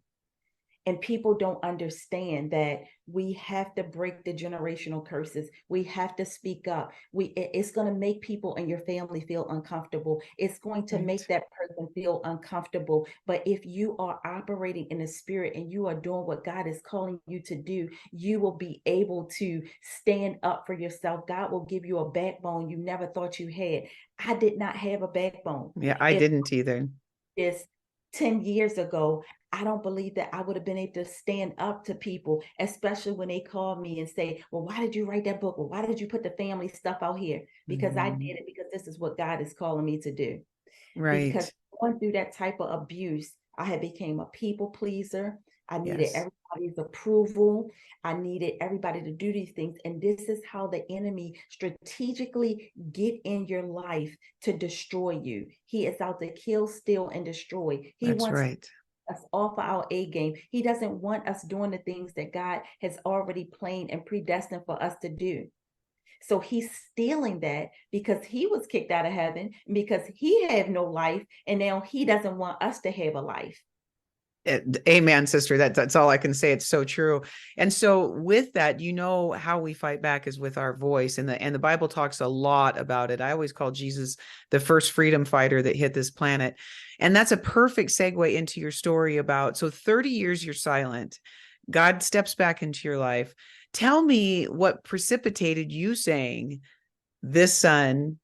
And people don't understand that we have to break the generational curses. We have to speak up. It's going to make people in your family feel uncomfortable. It's going to Right. make that person feel uncomfortable. But if you are operating in the spirit and you are doing what God is calling you to do, you will be able to stand up for yourself. God will give you a backbone you never thought you had. I did not have a backbone. Yeah, I If didn't either. this 10 years ago, I don't believe that I would have been able to stand up to people, especially when they call me and say, well, why did you write that book? Well, why did you put the family stuff out here? Because I did Mhm. it because this is what God is calling me to do. Because Right. going through that type of abuse, I had became a people pleaser. I needed Yes. everybody's approval. I needed everybody to do these things. And this is how the enemy strategically get in your life to destroy you. He is out to kill, steal, and destroy. He That's wants right. us off of our A game. He doesn't want us doing the things that God has already planned and predestined for us to do. So he's stealing that because he was kicked out of heaven, because he had no life, and now he doesn't want us to have a life. Amen, sister. That's all I can say. It's so true. And so with that, how we fight back is with our voice. And the Bible talks a lot about it. I always call Jesus the first freedom fighter that hit this planet. And that's a perfect segue into your story about, so 30 years you're silent. God steps back into your life. Tell me what precipitated you saying, this son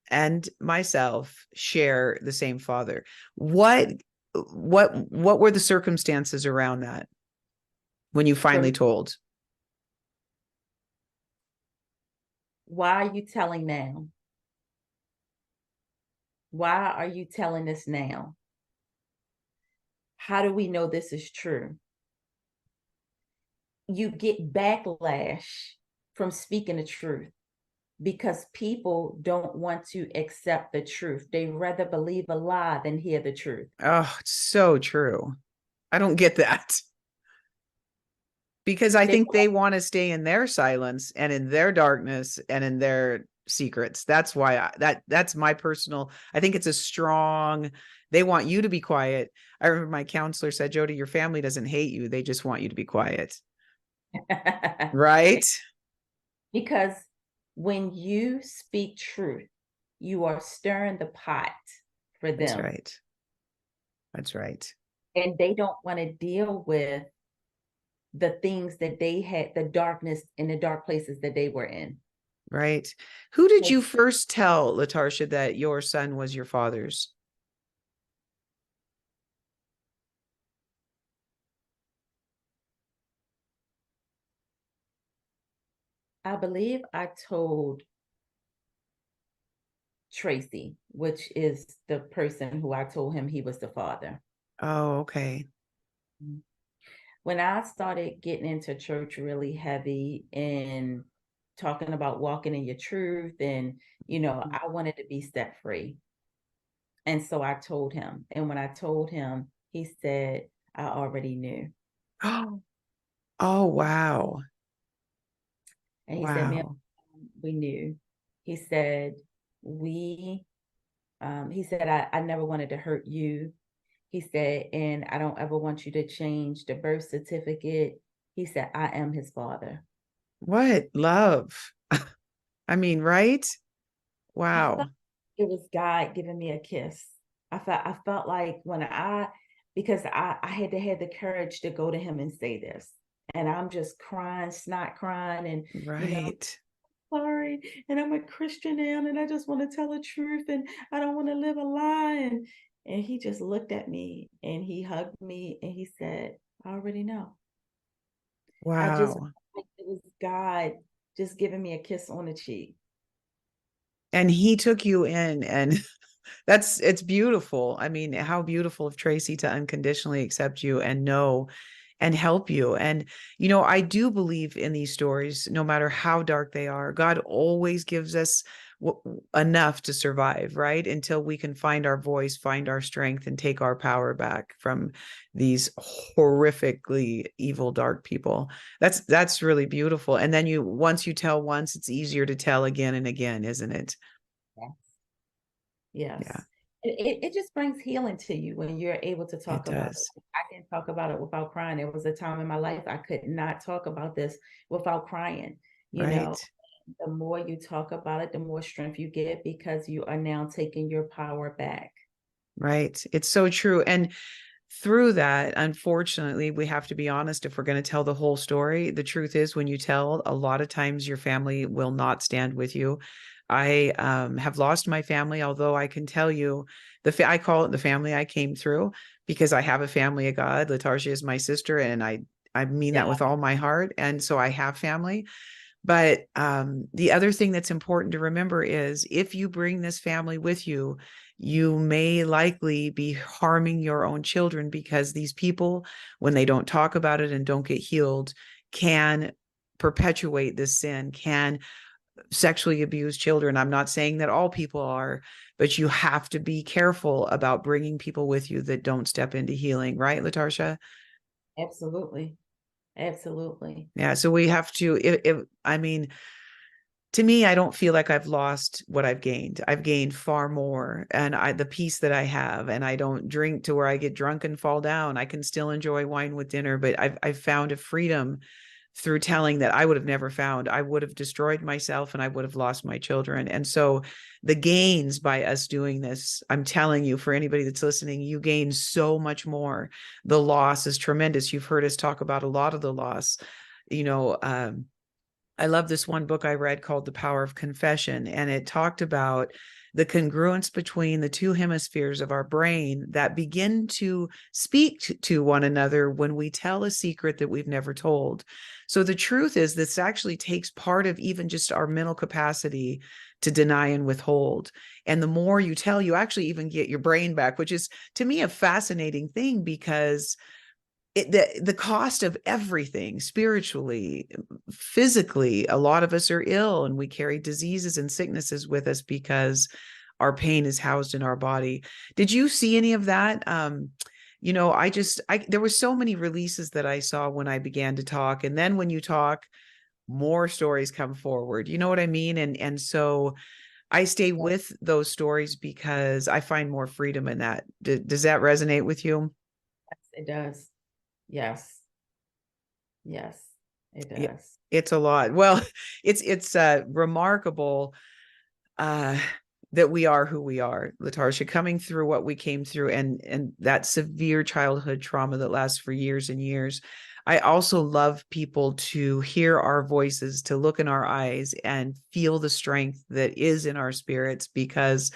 and myself share the same father. What were the circumstances around that when you For finally me, told? why are you telling now? Why are you telling us now? How do we know this is true? You get backlash from speaking the truth because people don't want to accept the truth. They rather believe a lie than hear the truth. Oh, it's so true. I don't get that, because I They think they want to stay in their silence and in their darkness and in their secrets. That's why that's my personal, I think it's a strong, they want you to be quiet. I remember my counselor said, Jody, your family doesn't hate you. They just want you to be quiet. Right? because when you speak truth, you are stirring the pot for That's them, right. That's right. and they don't want to deal with the things that they had, the darkness in the dark places that they were in. Right. Who did Like, you first tell, Latarsha, that your son was your father's? I believe I told Tracy, which is the person who I told him he was the father. Oh, okay. When I started getting into church really heavy and talking about walking in your truth, and I wanted to be set free. And so I told him. And when I told him, he said, I already knew. Oh, oh, wow. And he said, "Ma'am, Wow. we knew." He said, we he said, I never wanted to hurt you. He said, and I don't ever want you to change the birth certificate. He said, I am his father. What love. I mean, right? I Wow. felt it was God giving me a kiss. I felt like because I had to have the courage to go to him and say this. And I'm just crying, snot crying, and you know, Right. sorry, and I'm a Christian now, and I just want to tell the truth, and I don't want to live a lie. And he just looked at me and he hugged me and he said, I already know. I just Wow. it was God just giving me a kiss on the cheek. And he took you in, and it's beautiful. I mean, how beautiful of Tracy to unconditionally accept you and know and help you. And, I do believe in these stories, no matter how dark they are. God always gives us enough to survive, right? Until we can find our voice, find our strength, and take our power back from these horrifically evil, dark people. That's really beautiful. And then once you tell once, it's easier to tell again and again, isn't it? Yes. Yeah, Yes. It just brings healing to you when you're able to it talk about does. it. I can talk about it without crying. There was a time in my life I could not talk about this without crying. You know, Right. the more you talk about it, the more strength you get because you are now taking your power back. Right. It's so true. And through that, unfortunately, we have to be honest if we're going to tell the whole story. The truth is, when you tell, a lot of times your family will not stand with you. I have lost my family, although I can tell you I call it the family I came through because I have a family of God. Latarsha is my sister, and I mean that Yeah, with all my heart. And so I have family. But the other thing that's important to remember is if you bring this family with you, you may likely be harming your own children because these people, when they don't talk about it and don't get healed, can perpetuate this sin, can sexually abuse children. I'm not saying that all people are, but you have to be careful about bringing people with you that don't step into healing, right, Latarsha? absolutely. Absolutely. Yeah. So we have to, I mean, to me, I don't feel like I've lost what I've gained. I've gained far more. And the peace that I have, and I don't drink to where I get drunk and fall down. I can still enjoy wine with dinner, but I've found a freedom through telling that I would have never found. I would have destroyed myself and I would have lost my children. And so the gains by us doing this, I'm telling you, for anybody that's listening, you gain so much more. The loss is tremendous. You've heard us talk about a lot of the loss, you know, I love this one book I read called The Power of Confession, and it talked about the congruence between the two hemispheres of our brain that begin to speak to one another when we tell a secret that we've never told. So the truth is, this actually takes part of even just our mental capacity to deny and withhold. And the more you tell, you actually even get your brain back, which is to me a fascinating thing because the cost of everything spiritually, physically, a lot of us are ill and we carry diseases and sicknesses with us because our pain is housed in our body. Did you see any of that? I there were so many releases that I saw when I began to talk, and then when you talk, more stories come forward. You know what I mean? And so I stay Yes, with those stories because I find more freedom in that. Does that resonate with you? it does. Yes. Yes, it Yeah, does. it's a lot. Well, it's remarkable uh that we are who we are, Latarsha, coming through what we came through and that severe childhood trauma that lasts for years and years. I also love people to hear our voices, to look in our eyes and feel the strength that is in our spirits because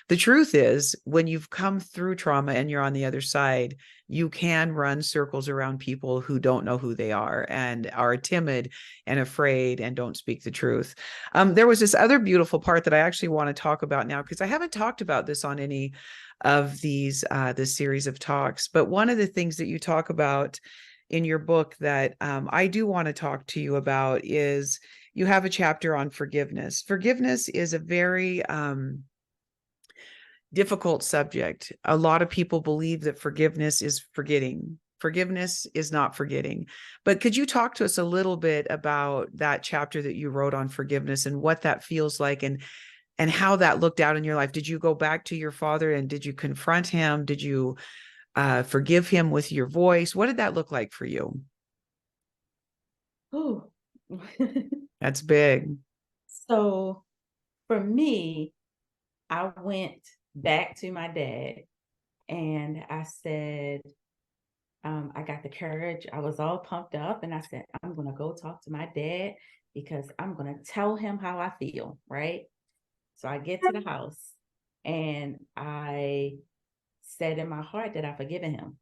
the truth is, when you've come through trauma and you're on the other side, you can run circles around people who don't know who they are and are timid and afraid and don't speak the truth. There was this other beautiful part that I actually want to talk about now because I haven't talked about this on any of this series of talks. But one of the things that you talk about in your book that I do want to talk to you about is you have a chapter on forgiveness. Forgiveness is a very difficult subject. A lot of people believe that forgiveness is forgetting. Forgiveness is not forgetting. But could you talk to us a little bit about that chapter that you wrote on forgiveness and what that feels like and how that looked out in your life? Did you go back to your father and did you confront him? Did you forgive him with your voice? What did that look like for you? Ooh. That's big. So for me, I went back to my dad and I said, I got the courage. I was all pumped up and I said, I'm going to go talk to my dad because I'm going to tell him how I feel. Right. So I get to the house and I said in my heart that I forgiven him.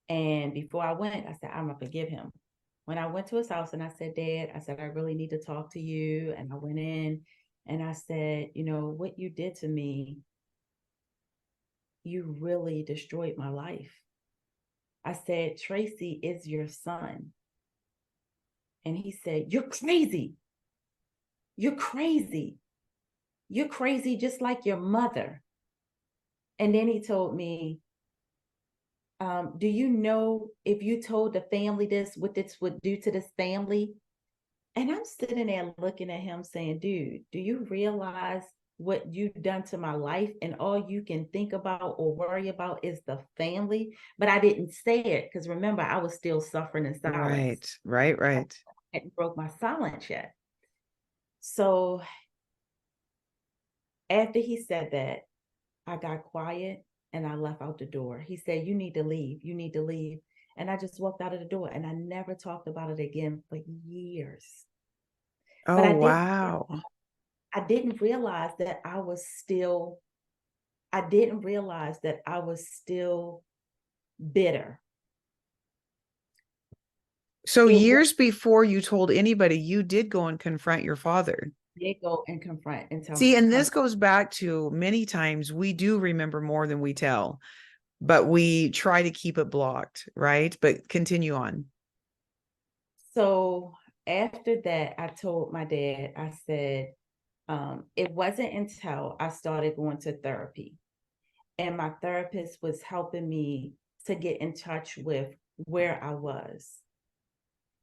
And before I went, I said, I'm going to forgive him. When I went to his house and I said, Dad, I said, I really need to talk to you. And I went in and I said, you know, what you did to me, you really destroyed my life. I said, Tracy is your son. And he said, You're crazy. You're crazy. You're crazy just like your mother. And then he told me, do you know if you told the family this, what this would do to this family? And I'm sitting there looking at him saying, dude, do you realize what you've done to my life? And all you can think about or worry about is the family. But I didn't say it because remember, I was still suffering in silence. Right, right, I right. hadn't broke my silence yet. So after he said that, I got quiet and I left out the door. He said, you need to leave. You need to leave. And I just walked out of the door and I never talked about it again for years. But Oh, wow. I didn't realize that I didn't realize that I was still bitter. So It was years before you told anybody, you did go and confront your father. did go and confront and tell See, and come. this goes back to many times we do remember more than we tell, but we try to keep it blocked, right? But continue on. So after that, I told my dad, I said, it wasn't until I started going to therapy and my therapist was helping me to get in touch with where I was.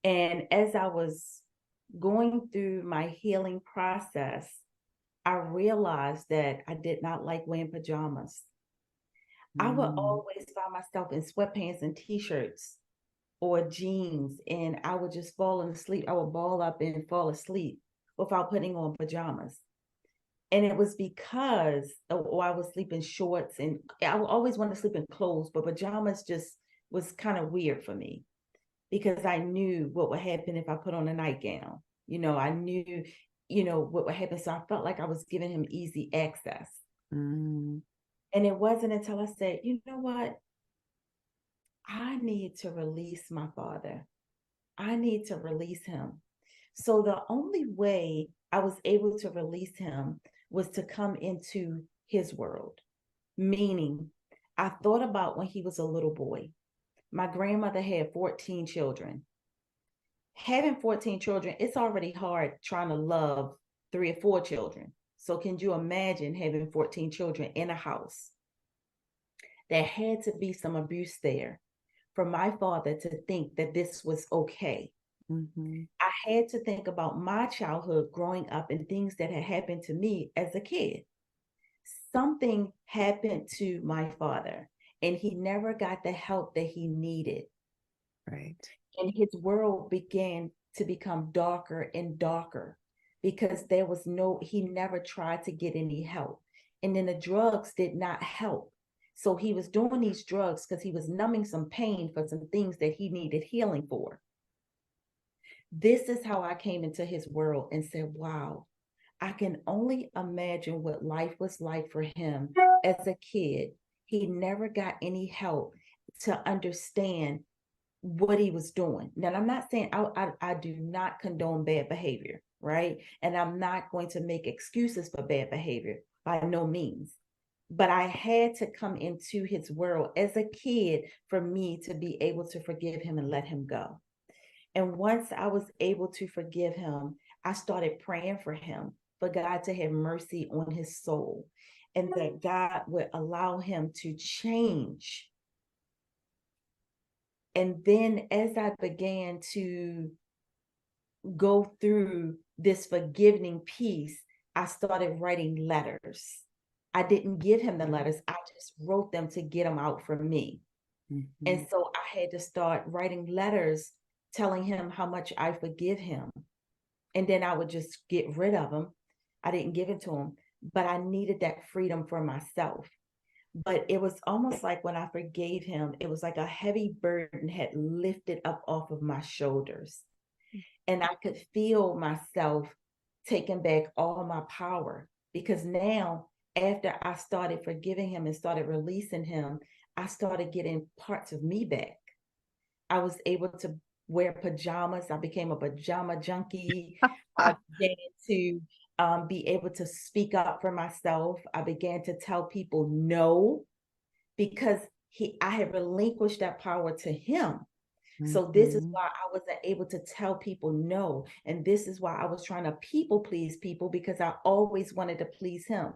And as I was going through my healing process, I realized that I did not like wearing pajamas. I would Mm, always find myself in sweatpants and t-shirts or jeans, and I would just fall asleep. I would ball up and fall asleep without putting on pajamas. And it was because I was sleeping shorts, and I always wanted to sleep in clothes, but pajamas just was kind of weird for me because I knew what would happen if I put on a nightgown. I knew, what would happen. So I felt like I was giving him easy access. mm, And it wasn't until I said, you know what? I need to release my father. I need to release him. So the only way I was able to release him was to come into his world, meaning I thought about when he was a little boy. My grandmother had 14 children. Having 14 children, it's already hard trying to love 3 or 4 children. So, can you imagine having 14 children in a house? There had to be some abuse there for my father to think that this was okay. mhm. I had to think about my childhood growing up and things that had happened to me as a kid. Something happened to my father, and he never got the help that he needed. Right. And his world began to become darker and darker because he never tried to get any help. And then the drugs did not help. So he was doing these drugs because he was numbing some pain for some things that he needed healing for. This is how I came into his world and said, wow, I can only imagine what life was like for him as a kid. He never got any help to understand what he was doing. Now, I'm not saying I do not condone bad behavior, right? And I'm not going to make excuses for bad behavior by no means. But I had to come into his world as a kid for me to be able to forgive him and let him go. And once I was able to forgive him, I started praying for him, for God to have mercy on his soul, and that God would allow him to change. And then as I began to go through this forgiving piece, I started writing letters. I didn't give him the letters, I just wrote them to get them out from me. And Mhm. so I had to start writing letters telling him how much I forgive him. And then I would just get rid of him. I didn't give it to him, but I needed that freedom for myself. But it was almost like when I forgave him, it was like a heavy burden had lifted up off of my shoulders. And I could feel myself taking back all my power because now, after I started forgiving him and started releasing him, I started getting parts of me back. I was able to wear pajamas. I became a pajama junkie. I began to be able to speak up for myself. I began to tell people no because I had relinquished that power to him. So this is Mhm. why I wasn't able to tell people no. And this is why I was trying to people please people, because I always wanted to please him.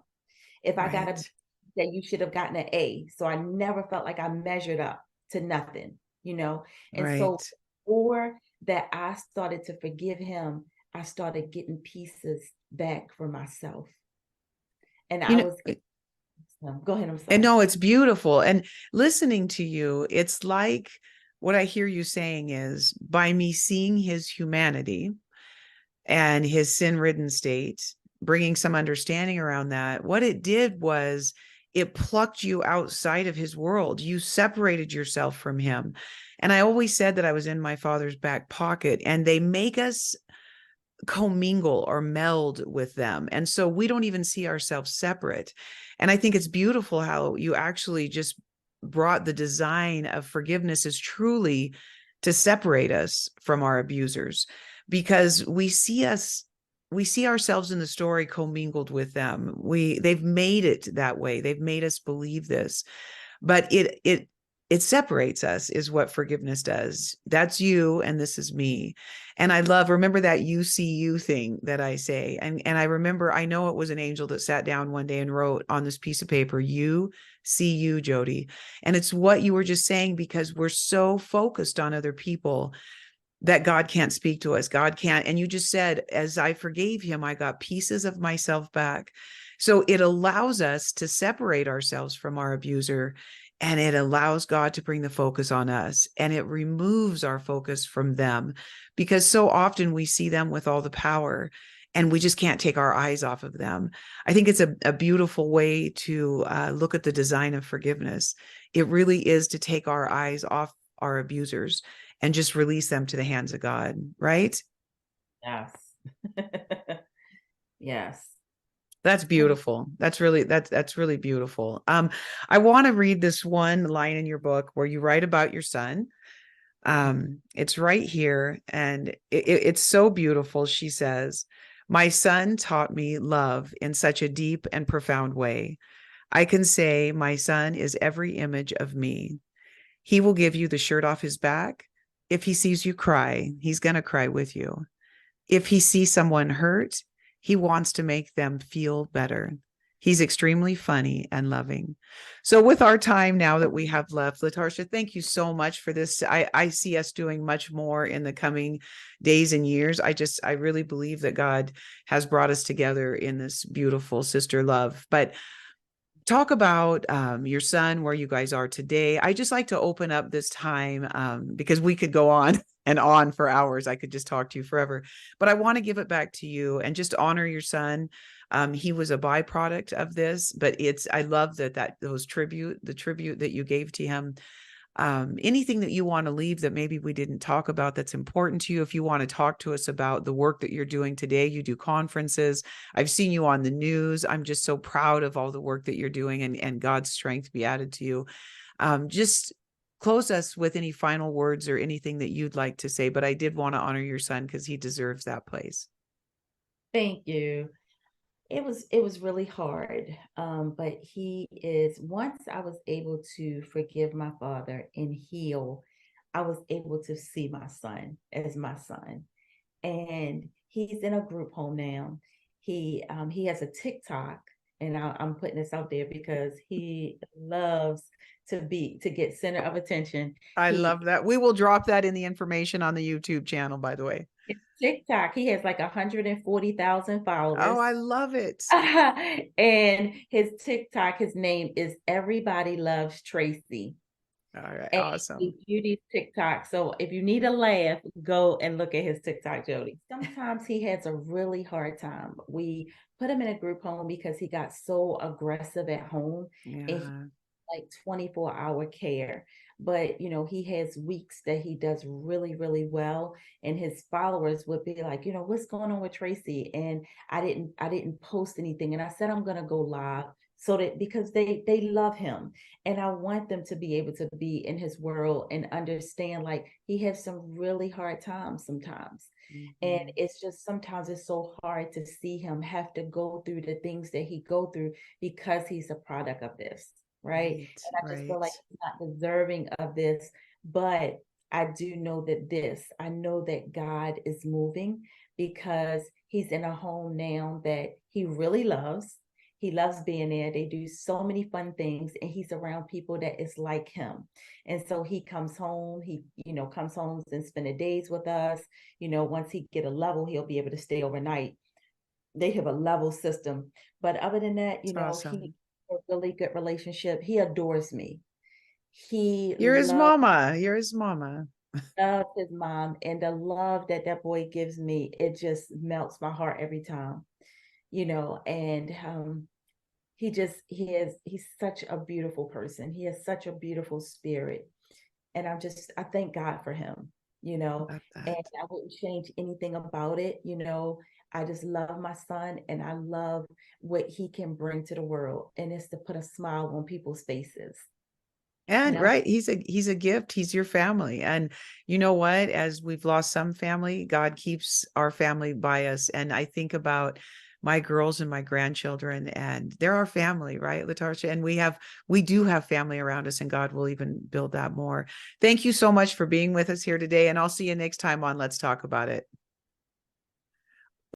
If I got a Right. that you should have gotten an A. So I never felt like I measured up to nothing, you know? And so Right. or that I started to forgive him, I started getting pieces back for myself. And You I know, was go ahead, I'm and sorry. no, it's beautiful. And listening to you, it's like what I hear you saying is by me seeing his humanity and his sin-ridden state, bringing some understanding around that, what it did was it plucked you outside of his world. You separated yourself from him. And I always said that I was in my father's back pocket, and they make us commingle or meld with them. And so we don't even see ourselves separate. And I think it's beautiful how you actually just brought the design of forgiveness is truly to separate us from our abusers, because we see ourselves in the story commingled with them. They've made it that way. They've made us believe this, but it separates us is what forgiveness does. That's you and this is me. And I remember that UCU thing that I say. And I remember, I know it was an angel that sat down one day and wrote on this piece of paper, you see you, Jody. And it's what you were just saying, because we're so focused on other people that God can't speak to us. God can't. And you just said, as I forgave him, I got pieces of myself back. So it allows us to separate ourselves from our abuser, and it allows God to bring the focus on us, and it removes our focus from them, because so often we see them with all the power and we just can't take our eyes off of them. I think it's a beautiful way to look at the design of forgiveness. It really is to take our eyes off our abusers and just release them to the hands of God, right? Yes. Yes. That's Oh, beautiful. That's really beautiful. I want to read this one line in your book where you write about your son. It's right here, and it's so beautiful. She says, "My son taught me love in such a deep and profound way. I can say my son is every image of me. He will give you the shirt off his back. If he sees you cry, he's going to cry with you. If he sees someone hurt, he wants to make them feel better. He's extremely funny and loving." So, with our time now that we have left, Latarsha, thank you so much for this. I see us doing much more in the coming days and years. I really believe that God has brought us together in this beautiful sister love. But talk about your son, where you guys are today. I just like to open up this time because we could go on and on for hours. I could just talk to you forever, but I want to give it back to you and just honor your son. He was a byproduct of this, but I love that the tribute that you gave to him. Anything that you want to leave that maybe we didn't talk about that's important to you. If you want to talk to us about the work that you're doing today, you do conferences. I've seen you on the news. I'm just so proud of all the work that you're doing, and God's strength be added to you. Just close us with any final words or anything that you'd like to say. But I did want to honor your son because he deserves that place. thank you. It was really hard. But he is once I was able to forgive my father and heal, I was able to see my son as my son. And he's in a group home now. He has a TikTok, and I'm putting this out there because he loves to get center of attention. I He love that. We will drop that in the information on the YouTube channel, by the way. his TikTok, he has like 140,000 Oh, followers. I love it. And his TikTok, his name is Everybody Loves Tracy. All right. And Awesome. we do these TikToks. So if you need a laugh, go and look at his TikTok, Jody. Sometimes he has a really hard time. We put him in a group home because he got so aggressive at home, and Yeah. like 24-hour care. But he has weeks that he does really, really well. And his followers would be like, what's going on with Tracy? And I didn't post anything. And I said I'm gonna go live so that because they love him. And I want them to be able to be in his world and understand like he has some really hard times sometimes. And Mhm. it's just sometimes it's so hard to see him have to go through the things that he go through because he's a product of this, right? Right, And I just feel right. like he's not deserving of this. But I do know I know that God is moving because he's in a home now that he really loves. He loves being there. They do so many fun things, and he's around people that is like him. And so he comes home, comes home and spend the days with us. Once he get a level, he'll be able to stay overnight. They have a level system. But other than that, It's he awesome. a really good relationship. He adores me. He You're his mama. You're his mama. loves his mom, and the love that that boy gives me, it just melts my heart every time. And he's such a beautiful person. He has such a beautiful spirit, and I thank God for him. Love And that. I wouldn't change anything about it. I just love my son, and I love what he can bring to the world, and it's to put a smile on people's faces. And And I'm right, he's a gift. He's your family. And you know what? As we've lost some family, God keeps our family by us. And I think about my girls and my grandchildren, and they're our family, right, Latarsha? And we do have family around us, and God will even build that more. Thank you so much for being with us here today. And I'll see you next time on Let's Talk About It.